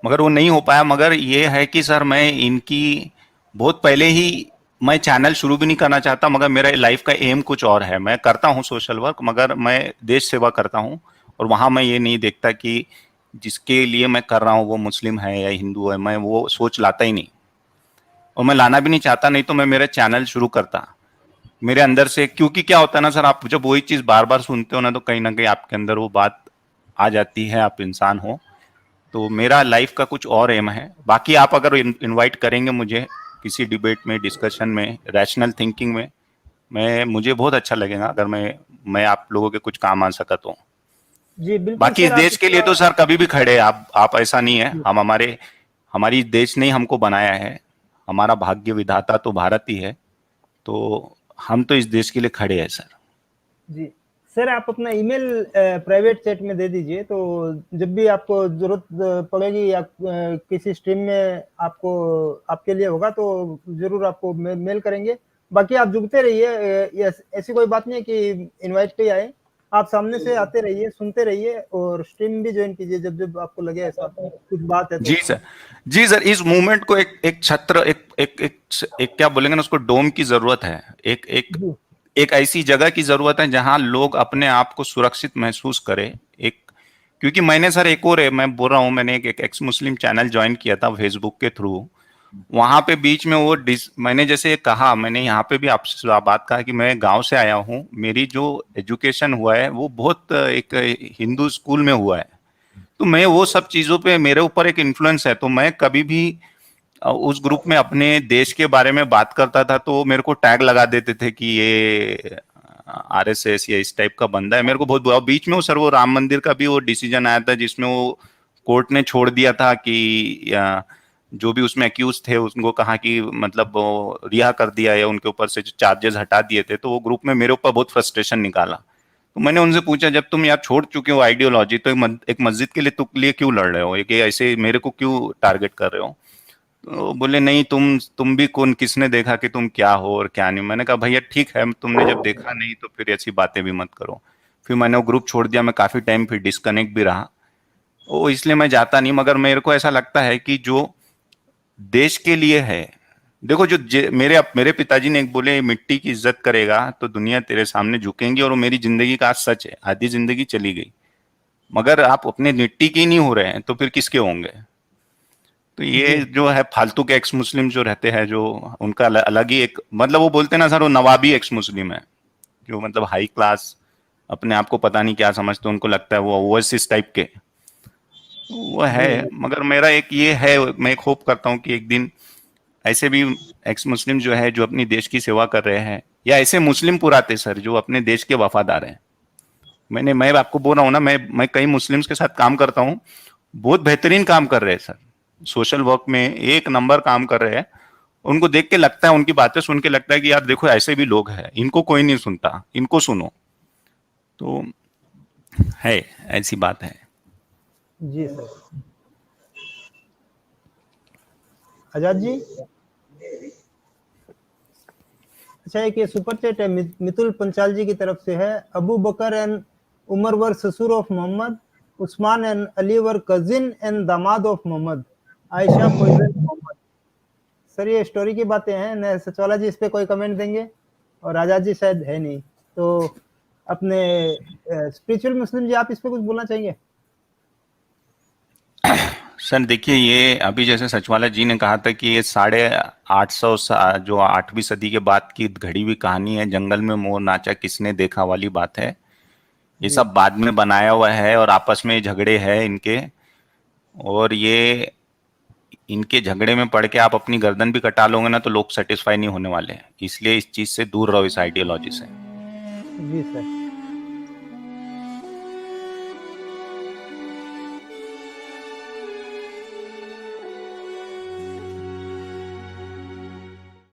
मगर वो नहीं हो पाया। मगर ये है कि सर मैं इनकी बहुत पहले ही मैं चैनल शुरू भी नहीं करना चाहता, मगर मेरा लाइफ का एम कुछ और है। मैं करता हूँ सोशल वर्क, मगर मैं देश सेवा करता हूँ, और वहां मैं ये नहीं देखता कि जिसके लिए मैं कर रहा हूँ वो मुस्लिम है या हिंदू है, मैं वो सोच लाता ही नहीं, और मैं लाना भी नहीं चाहता। नहीं तो मैं मेरा चैनल शुरू करता मेरे अंदर से। क्योंकि क्या होता है ना सर, आप जब वही चीज बार बार सुनते हो ना, तो कहीं ना कहीं आपके अंदर वो बात आ जाती है, आप इंसान हो। तो मेरा लाइफ का कुछ और एम है। बाकी आप अगर इनवाइट करेंगे मुझे किसी डिबेट में, डिस्कशन में, रैशनल थिंकिंग में, मुझे बहुत अच्छा लगेगा अगर मैं आप लोगों के कुछ काम आ सका तो। जी बिल्कुल। बाकी इस देश के लिए तो सर कभी भी खड़े आप ऐसा नहीं है। हम हमारी देश ने हमको बनाया है, हमारा भाग्य विधाता तो भारत ही है, तो हम तो इस देश के लिए खड़े हैं सर। जी सर, आप अपना ईमेल प्राइवेट चैट में दे दीजिए, तो जब भी आपको जरूरत पड़ेगी या किसी स्ट्रीम में आपके लिए होगा तो जरूर आपको मेल करेंगे। बाकी आप जुड़ते रहिए, ऐसी कोई बात नहीं है कि इनवाइट पे आए, आप सामने से आते रहिए, सुनते रहिए, और स्ट्रीम भी ज्वाइन कीजिए जब जब आपको लगे ऐसा कुछ बात है तो। जी सर, इस मूवमेंट को एक छत्र, एक क्या बोलेंगे ना उसको, डोम की जरूरत है। एक ऐसी जगह की जरूरत है जहां लोग अपने आप को सुरक्षित महसूस करें। क्योंकि मैंने सर मैं बोल रहा हूँ, मैंने एक एक्स मुस्लिम चैनल ज्वाइन किया था फेसबुक के थ्रू। वहां पे बीच में मैंने जैसे कहा, मैंने यहाँ पे भी आपसे बात कहा कि मैं गांव से आया हूँ, मेरी जो एजुकेशन हुआ है वो बहुत एक हिंदू स्कूल में हुआ है। तो मैं वो सब चीजों पे मेरे ऊपर एक इन्फ्लुएंस है। तो मैं कभी भी उस ग्रुप में अपने देश के बारे में बात करता था तो मेरे को टैग लगा देते थे कि ये आरएसएस या इस टाइप का बंदा है। मेरे को बहुत बुरा। बीच में वो राम मंदिर का भी वो डिसीजन आया था जिसमें वो कोर्ट ने छोड़ दिया था कि जो भी उसमें एक्यूज थे उनको कहा कि मतलब रिहा कर दिया या उनके ऊपर से चार्जेस हटा दिए थे। तो वो ग्रुप में मेरे ऊपर बहुत फ्रस्ट्रेशन निकाला। तो मैंने उनसे पूछा, जब तुम यार छोड़ चुके हो आइडियोलॉजी, तो एक मस्जिद के लिए लिए क्यों लड़ रहे हो, एक ऐसे मेरे को क्यों टारगेट कर रहे हो? तो बोले नहीं, तुम भी कौन, किसने देखा कि तुम क्या हो और क्या नहीं। मैंने कहा भैया ठीक है, तुमने जब देखा नहीं तो फिर ऐसी बातें भी मत करो। फिर मैंने वो ग्रुप छोड़ दिया, मैं काफी टाइम फिर डिस्कनेक्ट भी रहा, वो इसलिए मैं जाता नहीं। मगर मेरे को ऐसा लगता है कि जो देश के लिए है, देखो जो मेरे पिताजी ने एक बोले, मिट्टी की इज्जत करेगा तो दुनिया तेरे सामने झुकेंगी, और वो मेरी जिंदगी का आज सच है। आधी जिंदगी चली गई, मगर आप अपने मिट्टी के ही नहीं हो रहे हैं तो फिर किसके होंगे? तो ये जो है फालतू के एक्स मुस्लिम जो रहते हैं, जो उनका अलग ही एक मतलब, वो बोलते हैं ना सर, वो नवाबी एक्स मुस्लिम है, जो मतलब हाई क्लास, अपने आप को पता नहीं क्या समझते, उनको लगता है वो ओवरसीज टाइप के वो है। मगर मेरा एक ये है, मैं एक होप करता हूँ कि एक दिन ऐसे भी एक्स मुस्लिम जो है, जो अपनी देश की सेवा कर रहे हैं, या ऐसे मुस्लिम पुराते सर जो अपने देश के वफादार हैं। मैं आपको बोल रहा हूँ ना, मैं कई मुस्लिम्स के साथ काम करता हूँ, बहुत बेहतरीन काम कर रहे हैं सर, सोशल वर्क में एक नंबर काम कर रहे हैं। उनको देख के लगता है, उनकी बातें सुन के लगता है कि यार देखो ऐसे भी लोग हैं, इनको कोई नहीं सुनता, इनको सुनो। तो है, ऐसी बात है। जी सर। आजाद जी, अच्छा एक ये सुपर चैट है मितुल पंचाल जी की तरफ से है। Abu Bakr and Umar were ससुर of Muhammad, Usman and Ali were cousin and दामाद of Muhammad, Aisha poison Muhammad. Sir ये स्टोरी की बातें हैं न, सचवाला जी इस पे कोई कमेंट देंगे? और आजाद जी शायद है नहीं, तो अपने स्पिरिचुअल मुस्लिम जी आप इस पे कुछ बोलना चाहेंगे? सर देखिए, ये अभी जैसे सचवाला जी ने कहा था कि ये 850 जो 8वीं सदी के बाद की घड़ी हुई कहानी है, जंगल में मोर नाचा किसने देखा वाली बात है, ये सब बाद में बनाया हुआ है, और आपस में झगड़े हैं इनके, और ये इनके झगड़े में पड़ के आप अपनी गर्दन भी कटा लोगे ना तो लोग सेटिस्फाई नहीं होने वाले हैं। इसलिए इस चीज से दूर रहो, इस आइडियोलॉजी से। जी सर।